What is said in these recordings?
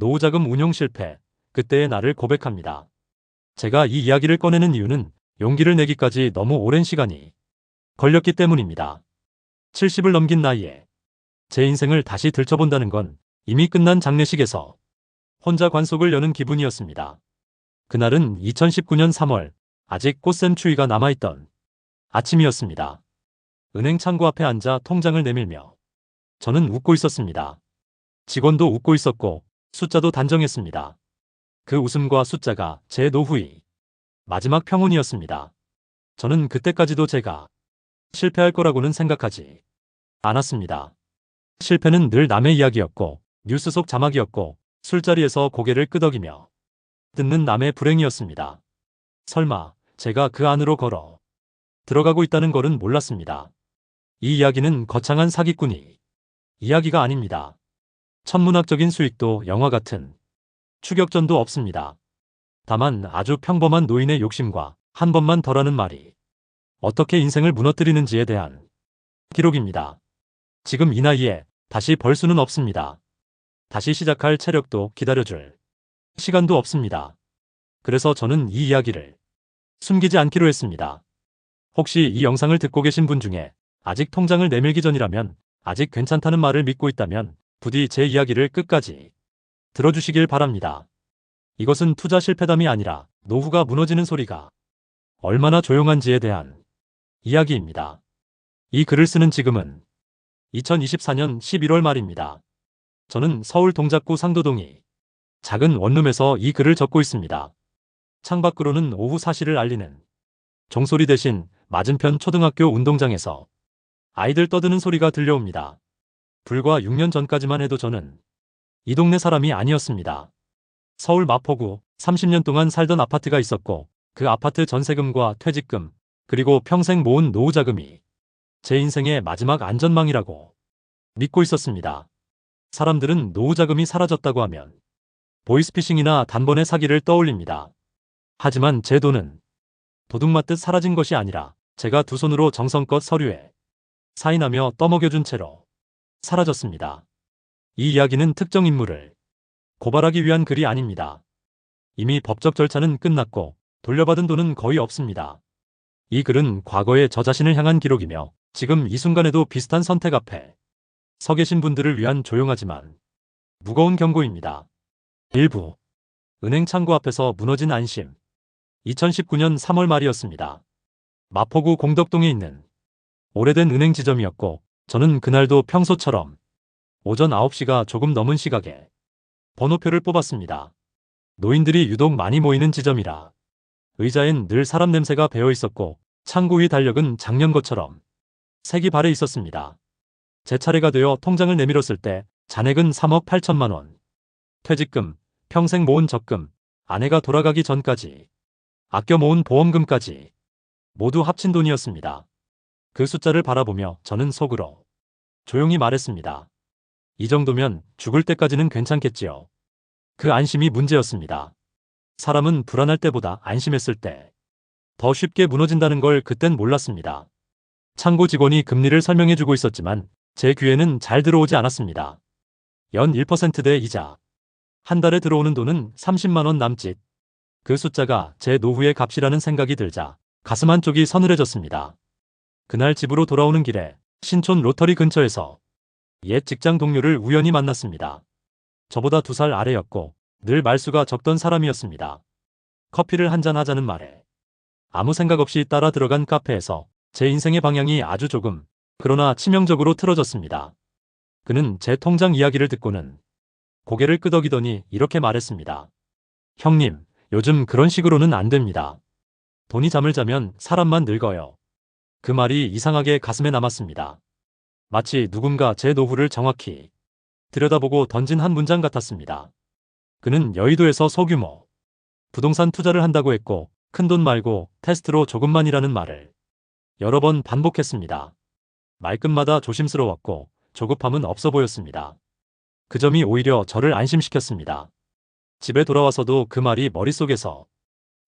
노후자금 운용 실패, 그때의 나를 고백합니다. 제가 이 이야기를 꺼내는 이유는 용기를 내기까지 너무 오랜 시간이 걸렸기 때문입니다. 70을 넘긴 나이에 제 인생을 다시 들춰본다는 건 이미 끝난 장례식에서 혼자 관속을 여는 기분이었습니다. 그날은 2019년 3월, 아직 꽃샘 추위가 남아있던 아침이었습니다. 은행 창구 앞에 앉아 통장을 내밀며 저는 웃고 있었습니다. 직원도 웃고 있었고 숫자도 단정했습니다. 그 웃음과 숫자가 제 노후의 마지막 평온이었습니다. 저는 그때까지도 제가 실패할 거라고는 생각하지 않았습니다. 실패는 늘 남의 이야기였고 뉴스 속 자막이었고 술자리에서 고개를 끄덕이며 듣는 남의 불행이었습니다. 설마 제가 그 안으로 걸어 들어가고 있다는 것은 몰랐습니다. 이 이야기는 거창한 사기꾼이 이야기가 아닙니다. 천문학적인 수익도 영화 같은 추격전도 없습니다. 다만 아주 평범한 노인의 욕심과 한 번만 더라는 말이 어떻게 인생을 무너뜨리는지에 대한 기록입니다. 지금 이 나이에 다시 벌 수는 없습니다. 다시 시작할 체력도 기다려줄 시간도 없습니다. 그래서 저는 이 이야기를 숨기지 않기로 했습니다. 혹시 이 영상을 듣고 계신 분 중에 아직 통장을 내밀기 전이라면, 아직 괜찮다는 말을 믿고 있다면 부디 제 이야기를 끝까지 들어주시길 바랍니다. 이것은 투자 실패담이 아니라 노후가 무너지는 소리가 얼마나 조용한지에 대한 이야기입니다. 이 글을 쓰는 지금은 2024년 11월 말입니다. 저는 서울 동작구 상도동이 작은 원룸에서 이 글을 적고 있습니다. 창밖으로는 오후 사시를 알리는 종소리 대신 맞은편 초등학교 운동장에서 아이들 떠드는 소리가 들려옵니다. 불과 6년 전까지만 해도 저는 이 동네 사람이 아니었습니다. 서울 마포구 30년 동안 살던 아파트가 있었고 그 아파트 전세금과 퇴직금 그리고 평생 모은 노후자금이 제 인생의 마지막 안전망이라고 믿고 있었습니다. 사람들은 노후자금이 사라졌다고 하면 보이스피싱이나 단번에 사기를 떠올립니다. 하지만 제 돈은 도둑맞듯 사라진 것이 아니라 제가 두 손으로 정성껏 서류에 사인하며 떠먹여준 채로 사라졌습니다. 이 이야기는 특정 인물을 고발하기 위한 글이 아닙니다. 이미 법적 절차는 끝났고 돌려받은 돈은 거의 없습니다. 이 글은 과거의 저 자신을 향한 기록이며 지금 이 순간에도 비슷한 선택 앞에 서 계신 분들을 위한 조용하지만 무거운 경고입니다. 1부 은행 창구 앞에서 무너진 안심. 2019년 3월 말이었습니다. 마포구 공덕동에 있는 오래된 은행 지점이었고 저는 그날도 평소처럼 오전 9시가 조금 넘은 시각에 번호표를 뽑았습니다. 노인들이 유독 많이 모이는 지점이라 의자엔 늘 사람 냄새가 배어 있었고 창구 위 달력은 작년 것처럼 색이 바래 있었습니다. 제 차례가 되어 통장을 내밀었을 때 잔액은 3억 8천만 원. 퇴직금, 평생 모은 적금, 아내가 돌아가기 전까지 아껴 모은 보험금까지 모두 합친 돈이었습니다. 그 숫자를 바라보며 저는 속으로 조용히 말했습니다. 이 정도면 죽을 때까지는 괜찮겠지요. 그 안심이 문제였습니다. 사람은 불안할 때보다 안심했을 때 더 쉽게 무너진다는 걸 그땐 몰랐습니다. 창고 직원이 금리를 설명해주고 있었지만 제 귀에는 잘 들어오지 않았습니다. 연 1%대 이자. 한 달에 들어오는 돈은 30만 원 남짓. 그 숫자가 제 노후의 값이라는 생각이 들자 가슴 한쪽이 서늘해졌습니다. 그날 집으로 돌아오는 길에 신촌 로터리 근처에서 옛 직장 동료를 우연히 만났습니다. 저보다 2살 아래였고 늘 말수가 적던 사람이었습니다. 커피를 한잔 하자는 말에 아무 생각 없이 따라 들어간 카페에서 제 인생의 방향이 아주 조금, 그러나 치명적으로 틀어졌습니다. 그는 제 통장 이야기를 듣고는 고개를 끄덕이더니 이렇게 말했습니다. 형님, 요즘 그런 식으로는 안 됩니다. 돈이 잠을 자면 사람만 늙어요. 그 말이 이상하게 가슴에 남았습니다. 마치 누군가 제 노후를 정확히 들여다보고 던진 한 문장 같았습니다. 그는 여의도에서 소규모 부동산 투자를 한다고 했고 큰돈 말고 테스트로 조금만이라는 말을 여러 번 반복했습니다. 말끝마다 조심스러웠고 조급함은 없어 보였습니다. 그 점이 오히려 저를 안심시켰습니다. 집에 돌아와서도 그 말이 머릿속에서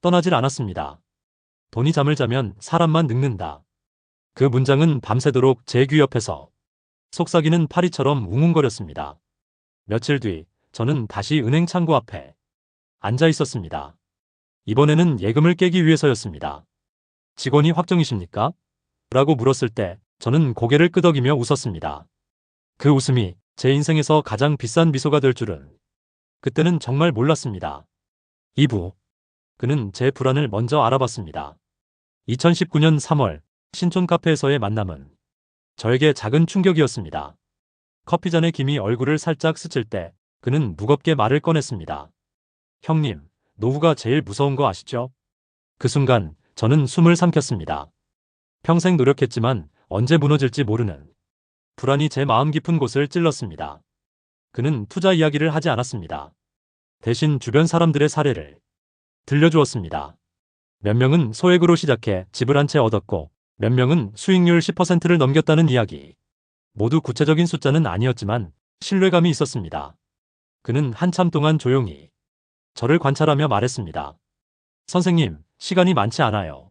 떠나질 않았습니다. 돈이 잠을 자면 사람만 늙는다. 그 문장은 밤새도록 제 귀 옆에서 속삭이는 파리처럼 웅웅거렸습니다. 며칠 뒤 저는 다시 은행 창구 앞에 앉아 있었습니다. 이번에는 예금을 깨기 위해서였습니다. 직원이 확정이십니까? 라고 물었을 때 저는 고개를 끄덕이며 웃었습니다. 그 웃음이 제 인생에서 가장 비싼 미소가 될 줄은 그때는 정말 몰랐습니다. 2부. 그는 제 불안을 먼저 알아봤습니다. 2019년 3월 신촌 카페에서의 만남은 저에게 작은 충격이었습니다. 커피잔의 김이 얼굴을 살짝 스칠 때 그는 무겁게 말을 꺼냈습니다. 형님, 노후가 제일 무서운 거 아시죠? 그 순간 저는 숨을 삼켰습니다. 평생 노력했지만 언제 무너질지 모르는 불안이 제 마음 깊은 곳을 찔렀습니다. 그는 투자 이야기를 하지 않았습니다. 대신 주변 사람들의 사례를 들려주었습니다. 몇 명은 소액으로 시작해 집을 한 채 얻었고 몇 명은 수익률 10%를 넘겼다는 이야기. 모두 구체적인 숫자는 아니었지만 신뢰감이 있었습니다. 그는 한참 동안 조용히 저를 관찰하며 말했습니다. 선생님, 시간이 많지 않아요.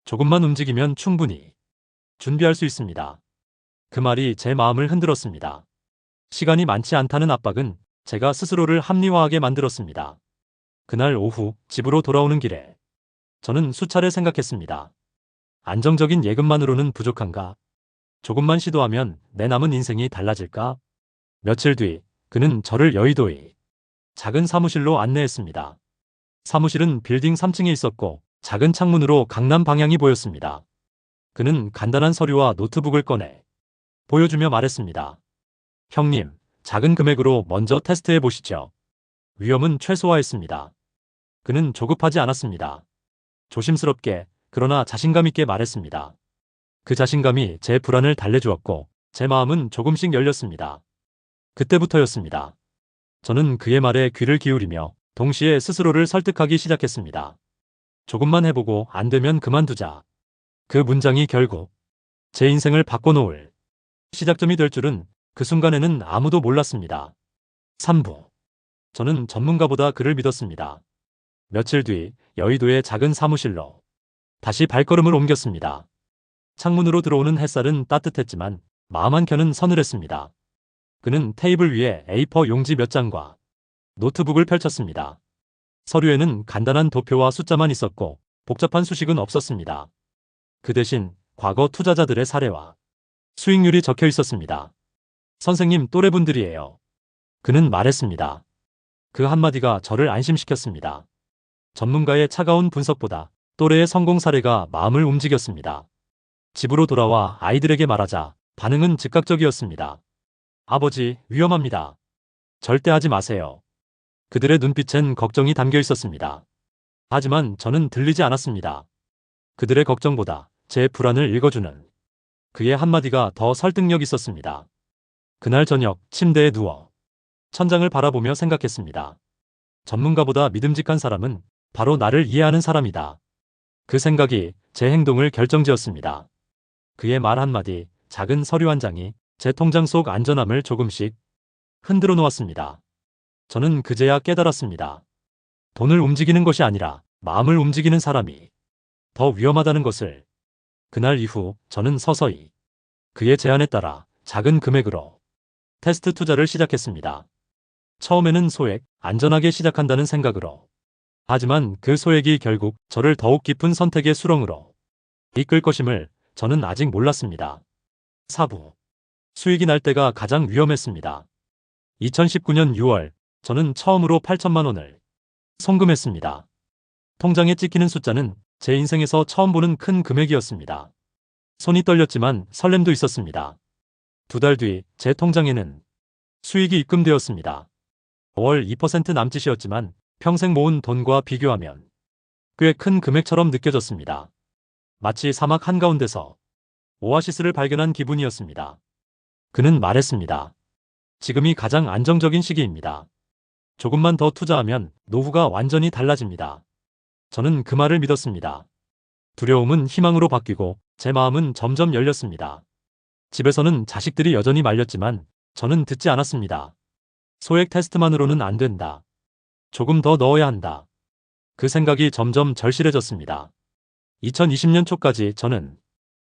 조금만 움직이면 충분히 준비할 수 있습니다. 그 말이 제 마음을 흔들었습니다. 시간이 많지 않다는 압박은 제가 스스로를 합리화하게 만들었습니다. 그날 오후 집으로 돌아오는 길에 저는 수차례 생각했습니다. 안정적인 예금만으로는 부족한가? 조금만 시도하면 내 남은 인생이 달라질까? 며칠 뒤 그는 저를 여의도의 작은 사무실로 안내했습니다. 사무실은 빌딩 3층에 있었고 작은 창문으로 강남 방향이 보였습니다. 그는 간단한 서류와 노트북을 꺼내 보여주며 말했습니다. 형님, 작은 금액으로 먼저 테스트해 보시죠. 위험은 최소화했습니다. 그는 조급하지 않았습니다. 조심스럽게 그러나 자신감 있게 말했습니다. 그 자신감이 제 불안을 달래주었고 제 마음은 조금씩 열렸습니다. 그때부터였습니다. 저는 그의 말에 귀를 기울이며 동시에 스스로를 설득하기 시작했습니다. 조금만 해보고 안 되면 그만두자. 그 문장이 결국 제 인생을 바꿔놓을 시작점이 될 줄은 그 순간에는 아무도 몰랐습니다. 3부. 저는 전문가보다 그를 믿었습니다. 며칠 뒤 여의도의 작은 사무실로 다시 발걸음을 옮겼습니다. 창문으로 들어오는 햇살은 따뜻했지만 마음 한켠은 서늘했습니다. 그는 테이블 위에 A4 용지 몇 장과 노트북을 펼쳤습니다. 서류에는 간단한 도표와 숫자만 있었고 복잡한 수식은 없었습니다. 그 대신 과거 투자자들의 사례와 수익률이 적혀 있었습니다. 선생님 또래분들이에요. 그는 말했습니다. 그 한마디가 저를 안심시켰습니다. 전문가의 차가운 분석보다 또래의 성공 사례가 마음을 움직였습니다. 집으로 돌아와 아이들에게 말하자 반응은 즉각적이었습니다. 아버지, 위험합니다. 절대 하지 마세요. 그들의 눈빛엔 걱정이 담겨 있었습니다. 하지만 저는 들리지 않았습니다. 그들의 걱정보다 제 불안을 읽어주는 그의 한마디가 더 설득력 있었습니다. 그날 저녁 침대에 누워 천장을 바라보며 생각했습니다. 전문가보다 믿음직한 사람은 바로 나를 이해하는 사람이다. 그 생각이 제 행동을 결정지었습니다. 그의 말 한마디, 작은 서류 한 장이 제 통장 속 안전함을 조금씩 흔들어 놓았습니다. 저는 그제야 깨달았습니다. 돈을 움직이는 것이 아니라 마음을 움직이는 사람이 더 위험하다는 것을. 그날 이후 저는 서서히 그의 제안에 따라 작은 금액으로 테스트 투자를 시작했습니다. 처음에는 소액, 안전하게 시작한다는 생각으로. 하지만 그 소액이 결국 저를 더욱 깊은 선택의 수렁으로 이끌 것임을 저는 아직 몰랐습니다. 4부. 수익이 날 때가 가장 위험했습니다. 2019년 6월 저는 처음으로 8천만 원을 송금했습니다. 통장에 찍히는 숫자는 제 인생에서 처음 보는 큰 금액이었습니다. 손이 떨렸지만 설렘도 있었습니다. 2달 뒤 제 통장에는 수익이 입금되었습니다. 월 2% 남짓이었지만 평생 모은 돈과 비교하면 꽤 큰 금액처럼 느껴졌습니다. 마치 사막 한가운데서 오아시스를 발견한 기분이었습니다. 그는 말했습니다. 지금이 가장 안정적인 시기입니다. 조금만 더 투자하면 노후가 완전히 달라집니다. 저는 그 말을 믿었습니다. 두려움은 희망으로 바뀌고 제 마음은 점점 열렸습니다. 집에서는 자식들이 여전히 말렸지만 저는 듣지 않았습니다. 소액 테스트만으로는 안 된다. 조금 더 넣어야 한다. 그 생각이 점점 절실해졌습니다. 2020년 초까지 저는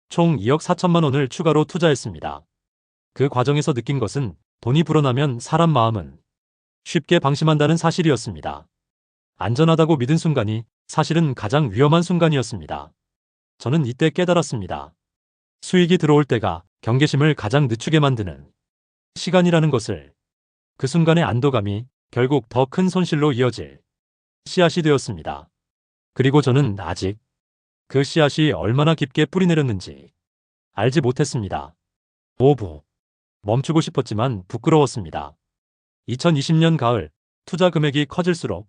총 2억 4천만 원을 추가로 투자했습니다. 그 과정에서 느낀 것은 돈이 불어나면 사람 마음은 쉽게 방심한다는 사실이었습니다. 안전하다고 믿은 순간이 사실은 가장 위험한 순간이었습니다. 저는 이때 깨달았습니다. 수익이 들어올 때가 경계심을 가장 늦추게 만드는 시간이라는 것을. 그 순간의 안도감이 결국 더 큰 손실로 이어질 씨앗이 되었습니다. 그리고 저는 아직 그 씨앗이 얼마나 깊게 뿌리내렸는지 알지 못했습니다. 5부. 멈추고 싶었지만 부끄러웠습니다. 2020년 가을, 투자 금액이 커질수록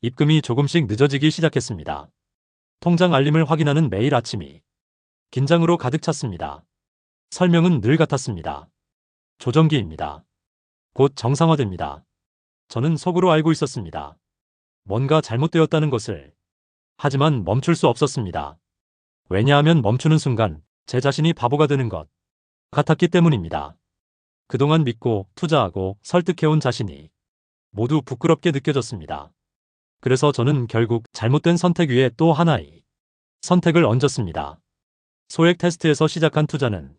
입금이 조금씩 늦어지기 시작했습니다. 통장 알림을 확인하는 매일 아침이 긴장으로 가득 찼습니다. 설명은 늘 같았습니다. 조정기입니다. 곧 정상화됩니다. 저는 속으로 알고 있었습니다. 뭔가 잘못되었다는 것을. 하지만 멈출 수 없었습니다. 왜냐하면 멈추는 순간 제 자신이 바보가 되는 것 같았기 때문입니다. 그동안 믿고 투자하고 설득해온 자신이 모두 부끄럽게 느껴졌습니다. 그래서 저는 결국 잘못된 선택 위에 또 하나의 선택을 얹었습니다. 소액 테스트에서 시작한 투자는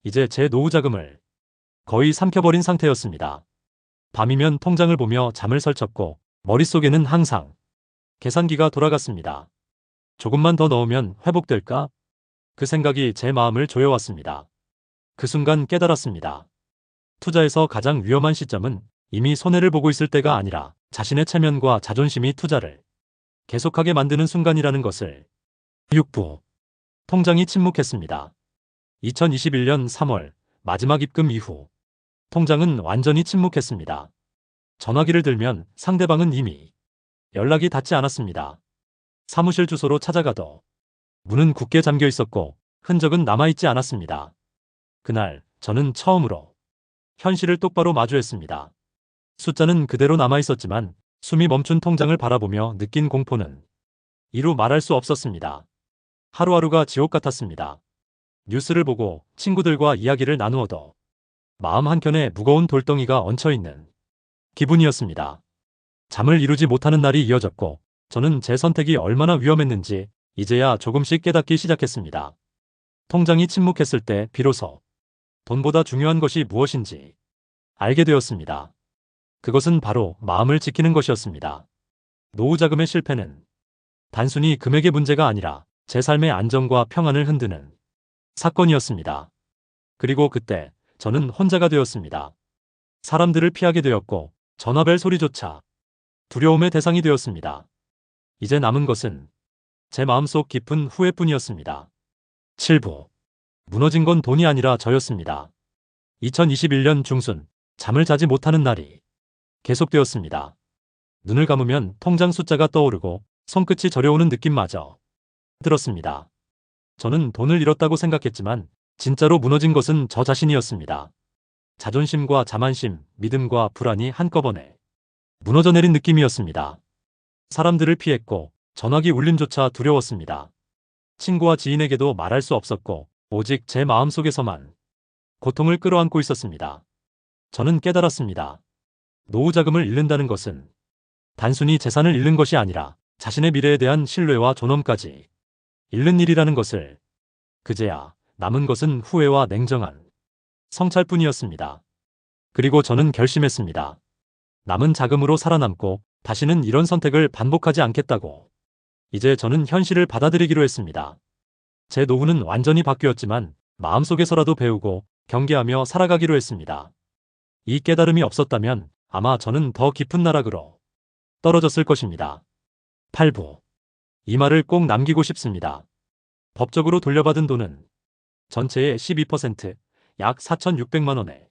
이제 제 노후 자금을 거의 삼켜버린 상태였습니다. 밤이면 통장을 보며 잠을 설쳤고 머릿속에는 항상 계산기가 돌아갔습니다. 조금만 더 넣으면 회복될까? 그 생각이 제 마음을 조여왔습니다. 그 순간 깨달았습니다. 투자에서 가장 위험한 시점은 이미 손해를 보고 있을 때가 아니라 자신의 체면과 자존심이 투자를 계속하게 만드는 순간이라는 것을. 6부. 통장이 침묵했습니다. 2021년 3월 마지막 입금 이후 통장은 완전히 침묵했습니다. 전화기를 들면 상대방은 이미 연락이 닿지 않았습니다. 사무실 주소로 찾아가도 문은 굳게 잠겨 있었고 흔적은 남아있지 않았습니다. 그날 저는 처음으로 현실을 똑바로 마주했습니다. 숫자는 그대로 남아있었지만 숨이 멈춘 통장을 바라보며 느낀 공포는 이루 말할 수 없었습니다. 하루하루가 지옥 같았습니다. 뉴스를 보고 친구들과 이야기를 나누어도 마음 한켠에 무거운 돌덩이가 얹혀있는 기분이었습니다. 잠을 이루지 못하는 날이 이어졌고 저는 제 선택이 얼마나 위험했는지 이제야 조금씩 깨닫기 시작했습니다. 통장이 침묵했을 때 비로소 돈보다 중요한 것이 무엇인지 알게 되었습니다. 그것은 바로 마음을 지키는 것이었습니다. 노후 자금의 실패는 단순히 금액의 문제가 아니라 제 삶의 안정과 평안을 흔드는 사건이었습니다. 그리고 그때 저는 혼자가 되었습니다. 사람들을 피하게 되었고 전화벨 소리조차 두려움의 대상이 되었습니다. 이제 남은 것은 제 마음속 깊은 후회뿐이었습니다. 7부. 무너진 건 돈이 아니라 저였습니다. 2021년 중순 잠을 자지 못하는 날이 계속되었습니다. 눈을 감으면 통장 숫자가 떠오르고 손끝이 저려오는 느낌마저 들었습니다. 저는 돈을 잃었다고 생각했지만 진짜로 무너진 것은 저 자신이었습니다. 자존심과 자만심, 믿음과 불안이 한꺼번에 무너져 내린 느낌이었습니다. 사람들을 피했고 전화기 울림조차 두려웠습니다. 친구와 지인에게도 말할 수 없었고 오직 제 마음속에서만 고통을 끌어안고 있었습니다. 저는 깨달았습니다. 노후 자금을 잃는다는 것은 단순히 재산을 잃는 것이 아니라 자신의 미래에 대한 신뢰와 존엄까지 잃는 일이라는 것을. 그제야 남은 것은 후회와 냉정한 성찰뿐이었습니다. 그리고 저는 결심했습니다. 남은 자금으로 살아남고 다시는 이런 선택을 반복하지 않겠다고. 이제 저는 현실을 받아들이기로 했습니다. 제 노후는 완전히 바뀌었지만 마음속에서라도 배우고 경계하며 살아가기로 했습니다. 이 깨달음이 없었다면 아마 저는 더 깊은 나락으로 떨어졌을 것입니다. 8부. 이 말을 꼭 남기고 싶습니다. 법적으로 돌려받은 돈은 전체의 12%, 약 4,600만 원에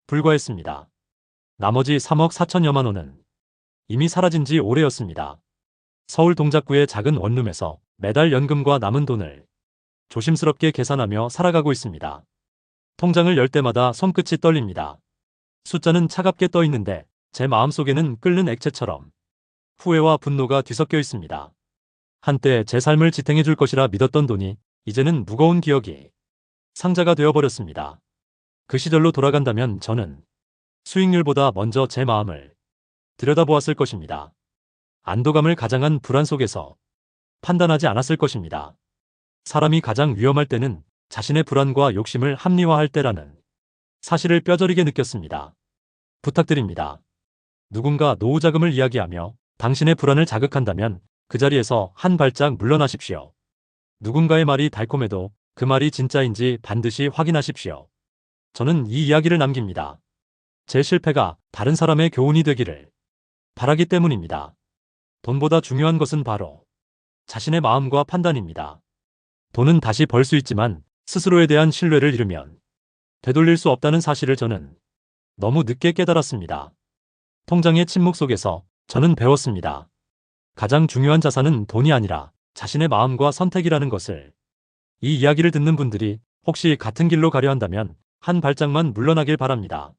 불과했습니다. 나머지 3억 4천여만 원은 이미 사라진 지 오래였습니다. 서울 동작구의 작은 원룸에서 매달 연금과 남은 돈을 조심스럽게 계산하며 살아가고 있습니다. 통장을 열 때마다 손끝이 떨립니다. 숫자는 차갑게 떠 있는데 제 마음속에는 끓는 액체처럼 후회와 분노가 뒤섞여 있습니다. 한때 제 삶을 지탱해 줄 것이라 믿었던 돈이 이제는 무거운 기억이 상자가 되어버렸습니다. 그 시절로 돌아간다면 저는 수익률보다 먼저 제 마음을 들여다보았을 것입니다. 안도감을 가장한 불안 속에서 판단하지 않았을 것입니다. 사람이 가장 위험할 때는 자신의 불안과 욕심을 합리화할 때라는 사실을 뼈저리게 느꼈습니다. 부탁드립니다. 누군가 노후 자금을 이야기하며 당신의 불안을 자극한다면 그 자리에서 한 발짝 물러나십시오. 누군가의 말이 달콤해도 그 말이 진짜인지 반드시 확인하십시오. 저는 이 이야기를 남깁니다. 제 실패가 다른 사람의 교훈이 되기를 바라기 때문입니다. 돈보다 중요한 것은 바로 자신의 마음과 판단입니다. 돈은 다시 벌 수 있지만 스스로에 대한 신뢰를 잃으면 되돌릴 수 없다는 사실을 저는 너무 늦게 깨달았습니다. 통장의 침묵 속에서 저는 배웠습니다. 가장 중요한 자산은 돈이 아니라 자신의 마음과 선택이라는 것을. 이 이야기를 듣는 분들이 혹시 같은 길로 가려 한다면 한 발짝만 물러나길 바랍니다.